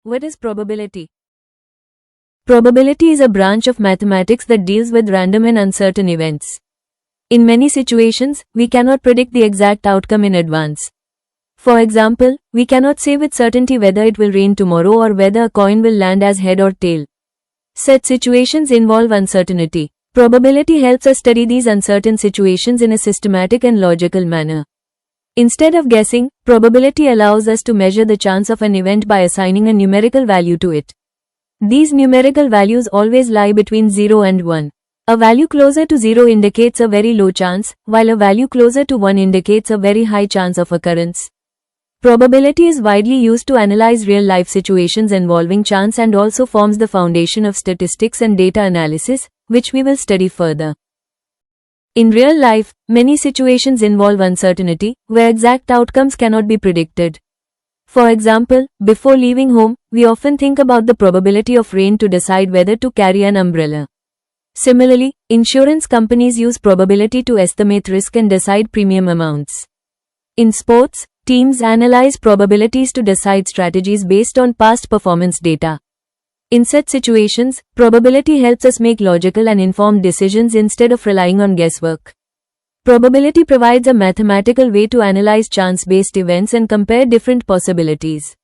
What is probability? Probability is a branch of mathematics that deals with random and uncertain events. In many situations, we cannot predict the exact outcome in advance. For example, we cannot say with certainty whether it will rain tomorrow or whether a coin will land as head or tail. Such situations involve uncertainty. Probability helps us study these uncertain situations in a systematic and logical manner. Instead of guessing, probability allows us to measure the chance of an event by assigning a numerical value to it. These numerical values always lie between 0 and 1. A value closer to 0 indicates a very low chance, while a value closer to 1 indicates a very high chance of occurrence. Probability is widely used to analyze real-life situations involving chance and also forms the foundation of statistics and data analysis, which we will study further. In real life, many situations involve uncertainty, where exact outcomes cannot be predicted. For example, before leaving home, we often think about the probability of rain to decide whether to carry an umbrella. Similarly, insurance companies use probability to estimate risk and decide premium amounts. In sports, teams analyze probabilities to decide strategies based on past performance data. In such situations, probability helps us make logical and informed decisions instead of relying on guesswork. Probability provides a mathematical way to analyze chance-based events and compare different possibilities.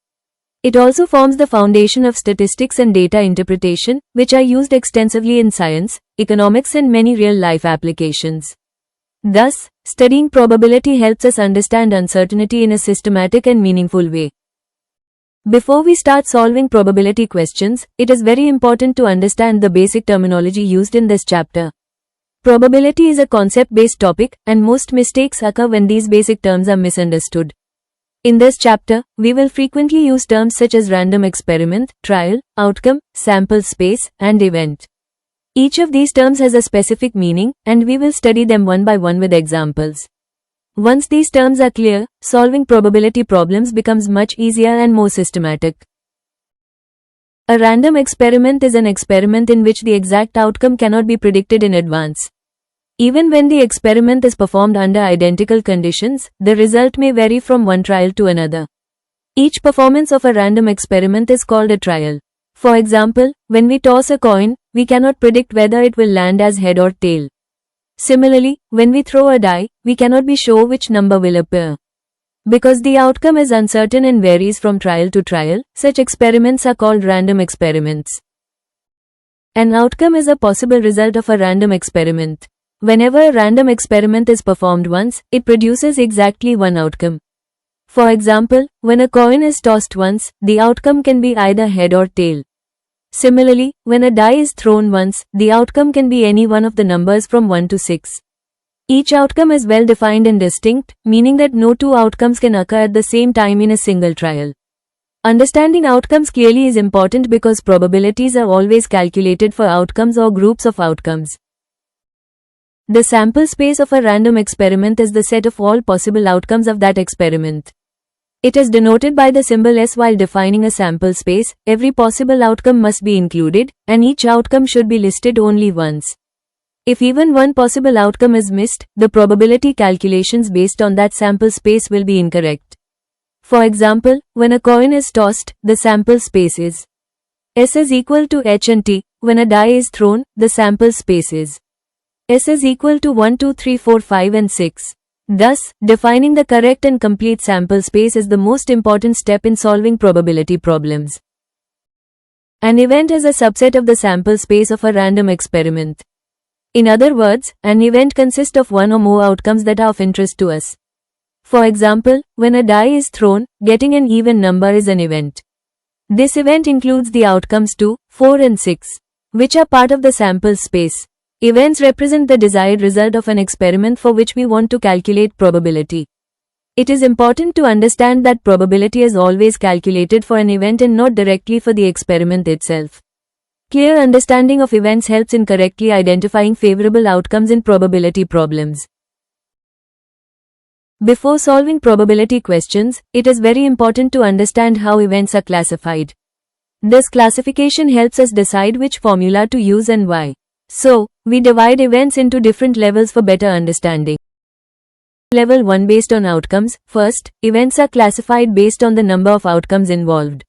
It also forms the foundation of statistics and data interpretation, which are used extensively in science, economics, and many real-life applications. Thus, studying probability helps us understand uncertainty in a systematic and meaningful way. Before we start solving probability questions, it is very important to understand the basic terminology used in this chapter. Probability is a concept-based topic, and most mistakes occur when these basic terms are misunderstood. In this chapter, we will frequently use terms such as random experiment, trial, outcome, sample space, and event. Each of these terms has a specific meaning, and we will study them one by one with examples. Once these terms are clear, solving probability problems becomes much easier and more systematic. A random experiment is an experiment in which the exact outcome cannot be predicted in advance. Even when the experiment is performed under identical conditions, the result may vary from one trial to another. Each performance of a random experiment is called a trial. For example, when we toss a coin, we cannot predict whether it will land as head or tail. Similarly, when we throw a die, we cannot be sure which number will appear. Because the outcome is uncertain and varies from trial to trial, such experiments are called random experiments. An outcome is a possible result of a random experiment. Whenever a random experiment is performed once, it produces exactly one outcome. For example, when a coin is tossed once, the outcome can be either head or tail. Similarly, when a die is thrown once, the outcome can be any one of the numbers from 1 to 6. Each outcome is well defined and distinct, meaning that no two outcomes can occur at the same time in a single trial. Understanding outcomes clearly is important because probabilities are always calculated for outcomes or groups of outcomes. The sample space of a random experiment is the set of all possible outcomes of that experiment. It is denoted by the symbol S. While defining a sample space, every possible outcome must be included, and each outcome should be listed only once. If even one possible outcome is missed, the probability calculations based on that sample space will be incorrect. For example, when a coin is tossed, the sample space is S is equal to H and T. When a die is thrown, the sample space is S is equal to 1, 2, 3, 4, 5 and 6. Thus, defining the correct and complete sample space is the most important step in solving probability problems. An event is a subset of the sample space of a random experiment. In other words, an event consists of one or more outcomes that are of interest to us. For example, when a die is thrown, getting an even number is an event. This event includes the outcomes 2, 4 and 6, which are part of the sample space. Events represent the desired result of an experiment for which we want to calculate probability. It is important to understand that probability is always calculated for an event and not directly for the experiment itself. Clear understanding of events helps in correctly identifying favorable outcomes in probability problems. Before solving probability questions, it is very important to understand how events are classified. This classification helps us decide which formula to use and why. So, we divide events into different levels for better understanding. Level 1 based on outcomes. First, events are classified based on the number of outcomes involved.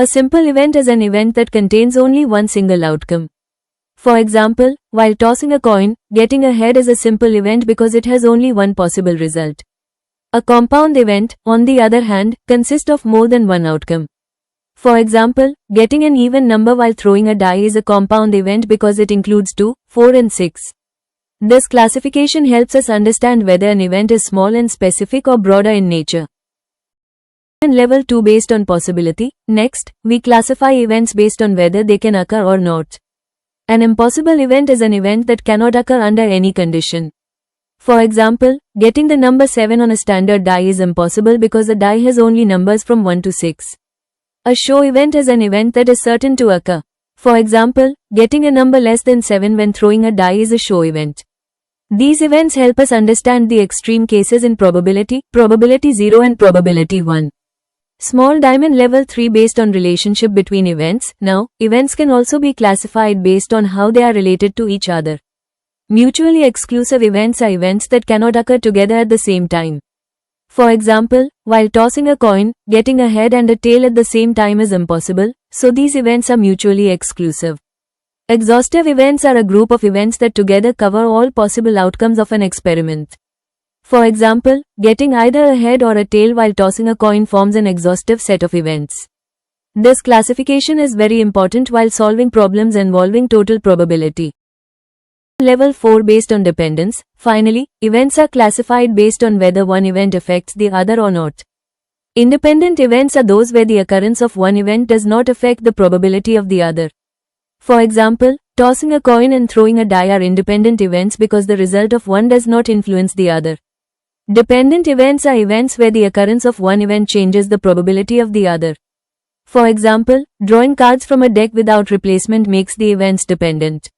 A simple event is an event that contains only one single outcome. For example, while tossing a coin, getting a head is a simple event because it has only one possible result. A compound event, on the other hand, consists of more than one outcome. For example, getting an even number while throwing a die is a compound event because it includes 2, 4 and 6. This classification helps us understand whether an event is small and specific or broader in nature. Level 2 based on possibility. Next, we classify events based on whether they can occur or not. An impossible event is an event that cannot occur under any condition. For example, getting the number 7 on a standard die is impossible because the die has only numbers from 1 to 6. A show event is an event that is certain to occur. For example, getting a number less than 7 when throwing a die is a show event. These events help us understand the extreme cases in probability 0 and probability 1. Small diamond level 3 based on relationship between events. Now, events can also be classified based on how they are related to each other. Mutually exclusive events are events that cannot occur together at the same time. For example, while tossing a coin, getting a head and a tail at the same time is impossible, so these events are mutually exclusive. Exhaustive events are a group of events that together cover all possible outcomes of an experiment. For example, getting either a head or a tail while tossing a coin forms an exhaustive set of events. This classification is very important while solving problems involving total probability. Level 4 based on dependence. Finally, events are classified based on whether one event affects the other or not. Independent events are those where the occurrence of one event does not affect the probability of the other. For example, tossing a coin and throwing a die are independent events because the result of one does not influence the other. Dependent events are events where the occurrence of one event changes the probability of the other. For example, drawing cards from a deck without replacement makes the events dependent.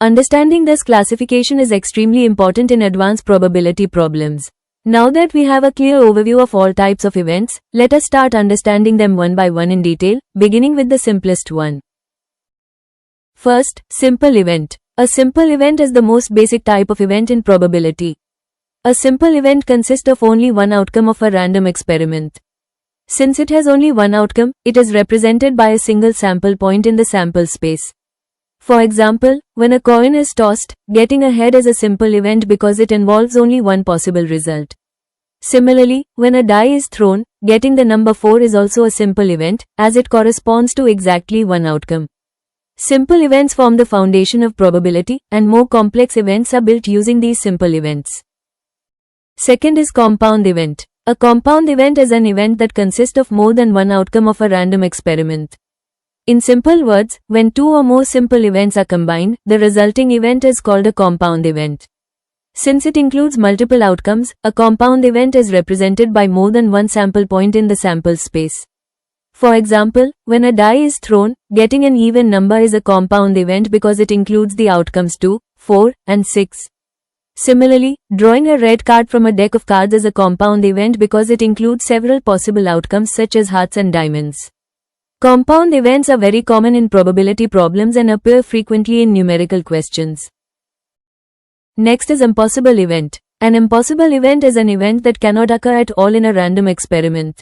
Understanding this classification is extremely important in advanced probability problems. Now that we have a clear overview of all types of events, let us start understanding them one by one in detail, beginning with the simplest one. First, simple event. A simple event is the most basic type of event in probability. A simple event consists of only one outcome of a random experiment. Since it has only one outcome, it is represented by a single sample point in the sample space. For example, when a coin is tossed, getting a head is a simple event because it involves only one possible result. Similarly, when a die is thrown, getting the number 4 is also a simple event, as it corresponds to exactly one outcome. Simple events form the foundation of probability, and more complex events are built using these simple events. Second is compound event. A compound event is an event that consists of more than one outcome of a random experiment. In simple words, when two or more simple events are combined, the resulting event is called a compound event. Since it includes multiple outcomes, a compound event is represented by more than one sample point in the sample space. For example, when a die is thrown, getting an even number is a compound event because it includes the outcomes 2, 4, and 6. Similarly, drawing a red card from a deck of cards is a compound event because it includes several possible outcomes such as hearts and diamonds. Compound events are very common in probability problems and appear frequently in numerical questions. Next is impossible event. An impossible event is an event that cannot occur at all in a random experiment.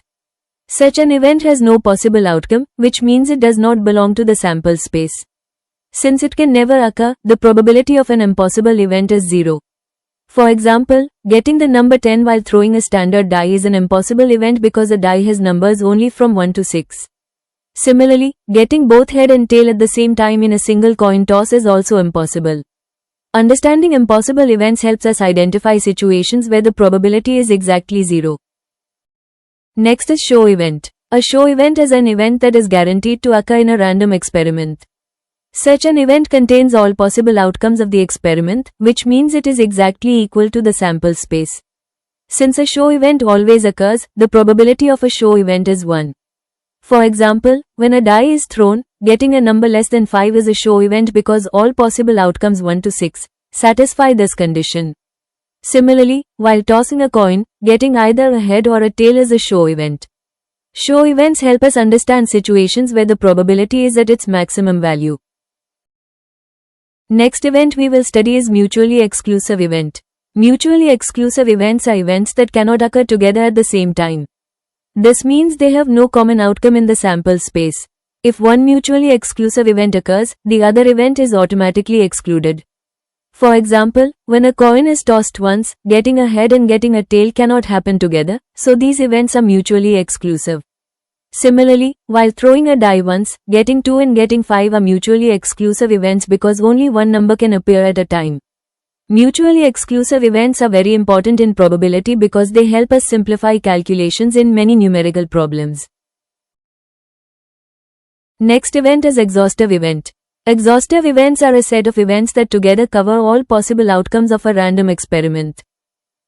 Such an event has no possible outcome, which means it does not belong to the sample space. Since it can never occur, the probability of an impossible event is 0. For example, getting the number 10 while throwing a standard die is an impossible event because the die has numbers only from 1 to 6. Similarly, getting both head and tail at the same time in a single coin toss is also impossible. Understanding impossible events helps us identify situations where the probability is exactly 0. Next is show event. A show event is an event that is guaranteed to occur in a random experiment. Such an event contains all possible outcomes of the experiment, which means it is exactly equal to the sample space. Since a show event always occurs, the probability of a show event is 1. For example, when a die is thrown, getting a number less than 5 is a show event because all possible outcomes 1 to 6 satisfy this condition. Similarly, while tossing a coin, getting either a head or a tail is a show event. Show events help us understand situations where the probability is at its maximum value. Next event we will study is mutually exclusive event. Mutually exclusive events are events that cannot occur together at the same time. This means they have no common outcome in the sample space. If one mutually exclusive event occurs, the other event is automatically excluded. For example, when a coin is tossed once, getting a head and getting a tail cannot happen together, so these events are mutually exclusive. Similarly, while throwing a die once, getting 2 and getting 5 are mutually exclusive events because only one number can appear at a time. Mutually exclusive events are very important in probability because they help us simplify calculations in many numerical problems. Next event is exhaustive event. Exhaustive events are a set of events that together cover all possible outcomes of a random experiment.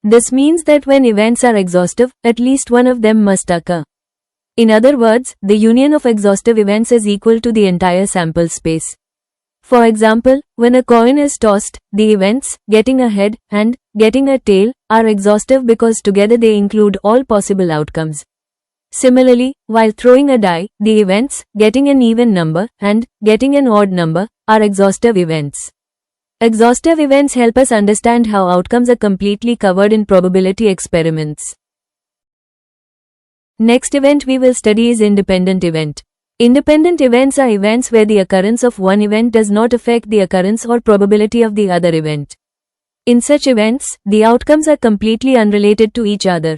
This means that when events are exhaustive, at least one of them must occur. In other words, the union of exhaustive events is equal to the entire sample space. For example, when a coin is tossed, the events, getting a head, and getting a tail, are exhaustive because together they include all possible outcomes. Similarly, while throwing a die, the events, getting an even number, and getting an odd number, are exhaustive events. Exhaustive events help us understand how outcomes are completely covered in probability experiments. Next event we will study is independent event. Independent events are events where the occurrence of one event does not affect the occurrence or probability of the other event. In such events, the outcomes are completely unrelated to each other.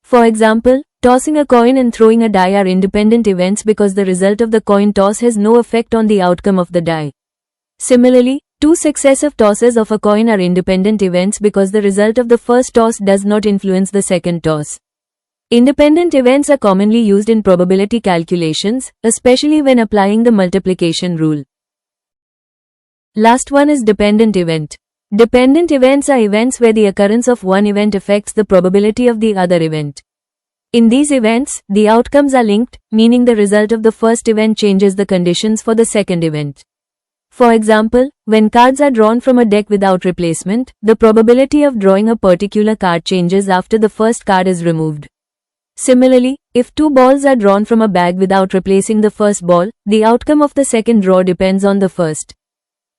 For example, tossing a coin and throwing a die are independent events because the result of the coin toss has no effect on the outcome of the die. Similarly, two successive tosses of a coin are independent events because the result of the first toss does not influence the second toss. Independent events are commonly used in probability calculations, especially when applying the multiplication rule. Last one is dependent event. Dependent events are events where the occurrence of one event affects the probability of the other event. In these events, the outcomes are linked, meaning the result of the first event changes the conditions for the second event. For example, when cards are drawn from a deck without replacement, the probability of drawing a particular card changes after the first card is removed. Similarly, if two balls are drawn from a bag without replacing the first ball, the outcome of the second draw depends on the first.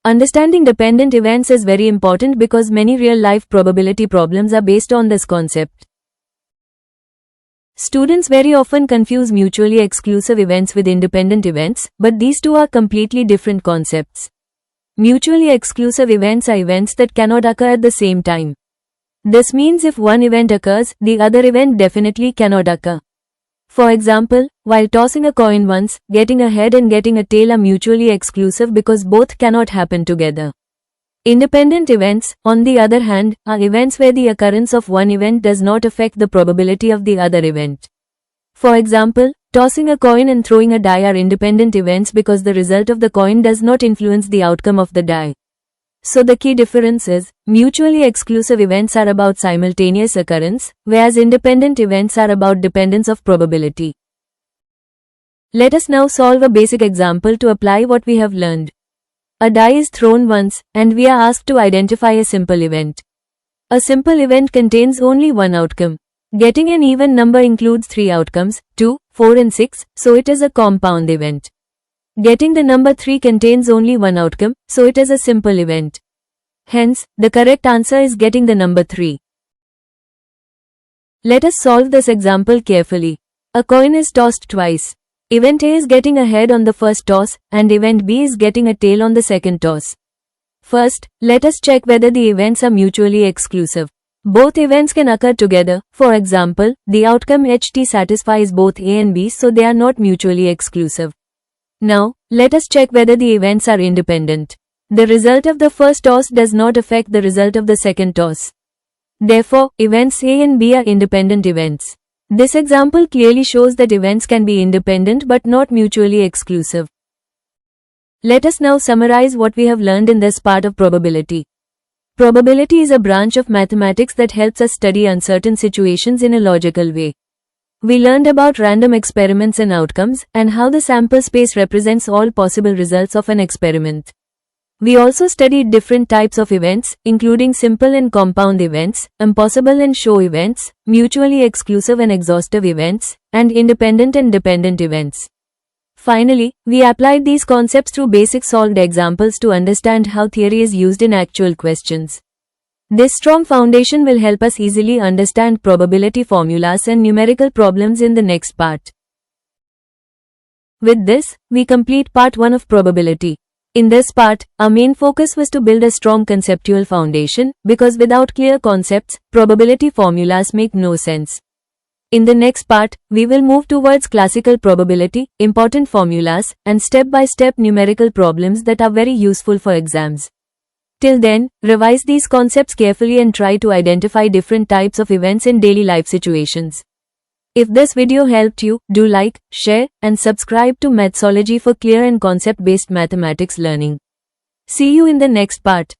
Understanding dependent events is very important because many real-life probability problems are based on this concept. Students very often confuse mutually exclusive events with independent events, but these two are completely different concepts. Mutually exclusive events are events that cannot occur at the same time. This means if one event occurs, the other event definitely cannot occur. For example, while tossing a coin once, getting a head and getting a tail are mutually exclusive because both cannot happen together. Independent events, on the other hand, are events where the occurrence of one event does not affect the probability of the other event. For example, tossing a coin and throwing a die are independent events because the result of the coin does not influence the outcome of the die. So the key difference is, mutually exclusive events are about simultaneous occurrence, whereas independent events are about dependence of probability. Let us now solve a basic example to apply what we have learned. A die is thrown once, and we are asked to identify a simple event. A simple event contains only one outcome. Getting an even number includes three outcomes, 2, 4 and 6, so it is a compound event. Getting the number 3 contains only one outcome, so it is a simple event. Hence, the correct answer is getting the number 3. Let us solve this example carefully. A coin is tossed twice. Event A is getting a head on the first toss, and event B is getting a tail on the second toss. First, let us check whether the events are mutually exclusive. Both events can occur together. For example, the outcome HT satisfies both A and B, so they are not mutually exclusive. Now, let us check whether the events are independent. The result of the first toss does not affect the result of the second toss. Therefore, events A and B are independent events. This example clearly shows that events can be independent but not mutually exclusive. Let us now summarize what we have learned in this part of probability. Probability is a branch of mathematics that helps us study uncertain situations in a logical way. We learned about random experiments and outcomes, and how the sample space represents all possible results of an experiment. We also studied different types of events, including simple and compound events, impossible and show events, mutually exclusive and exhaustive events, and independent and dependent events. Finally, we applied these concepts through basic solved examples to understand how theory is used in actual questions. This strong foundation will help us easily understand probability formulas and numerical problems in the next part. With this, we complete part 1 of probability. In this part, our main focus was to build a strong conceptual foundation, because without clear concepts, probability formulas make no sense. In the next part, we will move towards classical probability, important formulas, and step-by-step numerical problems that are very useful for exams. Till then, revise these concepts carefully and try to identify different types of events in daily life situations. If this video helped you, do like, share, and subscribe to Mathsology for clear and concept-based mathematics learning. See you in the next part.